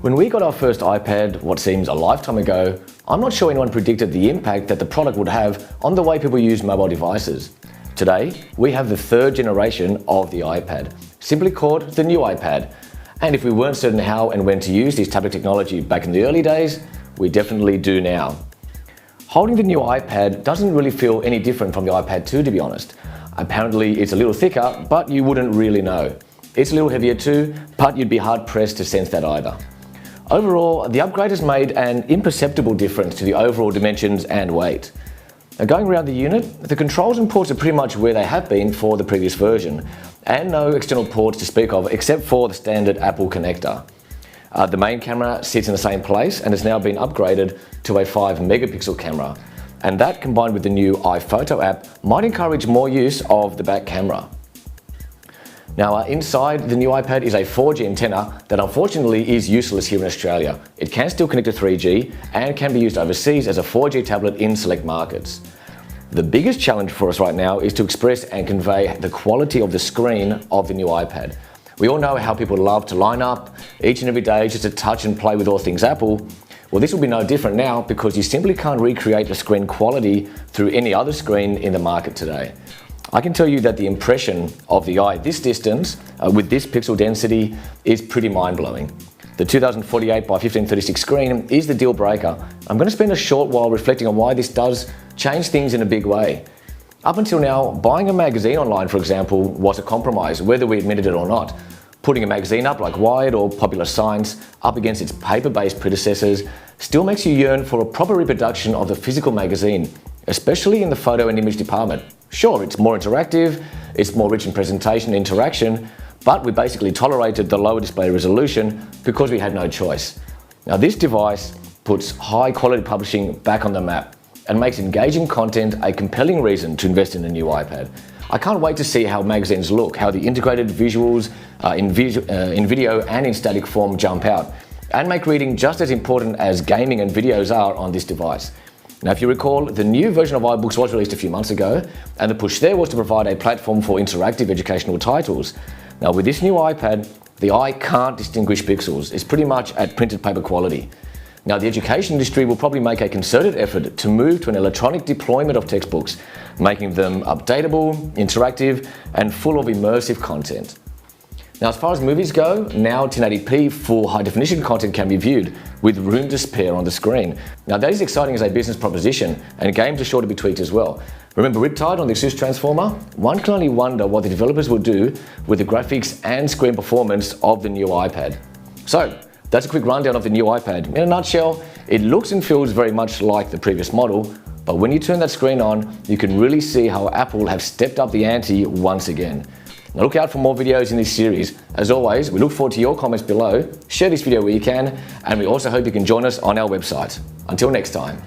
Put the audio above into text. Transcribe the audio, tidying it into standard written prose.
When we got our first iPad, what seems a lifetime ago, I'm not sure anyone predicted the impact that the product would have on the way people use mobile devices. Today, we have the third generation of the iPad, simply called the new iPad. And if we weren't certain how and when to use this tablet technology back in the early days, we definitely do now. Holding the new iPad doesn't really feel any different from the iPad 2, to be honest. Apparently, it's a little thicker, but you wouldn't really know. It's a little heavier too, but you'd be hard-pressed to sense that either. Overall, the upgrade has made an imperceptible difference to the overall dimensions and weight. Now, going around the unit, the controls and ports are pretty much where they have been for the previous version, and no external ports to speak of except for the standard Apple connector. The main camera sits in the same place and has now been upgraded to a 5 megapixel camera, and that combined with the new iPhoto app might encourage more use of the back camera. Now, inside the new iPad is a 4G antenna that unfortunately is useless here in Australia. It can still connect to 3G and can be used overseas as a 4G tablet in select markets. The biggest challenge for us right now is to express and convey the quality of the screen of the new iPad. We all know how people love to line up each and every day just to touch and play with all things Apple. Well, this will be no different now because you simply can't recreate the screen quality through any other screen in the market today. I can tell you that the impression of the eye at this distance, with this pixel density, is pretty mind-blowing. The 2048 by 1536 screen is the deal breaker. I'm going to spend a short while reflecting on why this does change things in a big way. Up until now, buying a magazine online, for example, was a compromise, whether we admitted it or not. Putting a magazine up like Wired or Popular Science up against its paper-based predecessors still makes you yearn for a proper reproduction of the physical magazine, especially in the photo and image department. Sure, it's more interactive, it's more rich in presentation and interaction, but we basically tolerated the lower display resolution because we had no choice. Now, this device puts high-quality publishing back on the map and makes engaging content a compelling reason to invest in a new iPad. I can't wait to see how magazines look, how the integrated visuals in video and in static form jump out, and make reading just as important as gaming and videos are on this device. Now, if you recall, the new version of iBooks was released a few months ago, and the push there was to provide a platform for interactive educational titles. Now, with this new iPad, the eye can't distinguish pixels. It's pretty much at printed paper quality. Now, the education industry will probably make a concerted effort to move to an electronic deployment of textbooks, making them updatable, interactive, and full of immersive content. Now, as far as movies go, now 1080p full high-definition content can be viewed with room to spare on the screen. Now, that is exciting as a business proposition, and games are sure to be tweaked as well. Remember Riptide on the Zeus Transformer? One can only wonder what the developers will do with the graphics and screen performance of the new iPad. So, that's a quick rundown of the new iPad. In a nutshell, it looks and feels very much like the previous model, but when you turn that screen on, you can really see how Apple have stepped up the ante once again. Now, look out for more videos in this series. As always, we look forward to your comments below. Share this video where you can, and we also hope you can join us on our website. Until next time.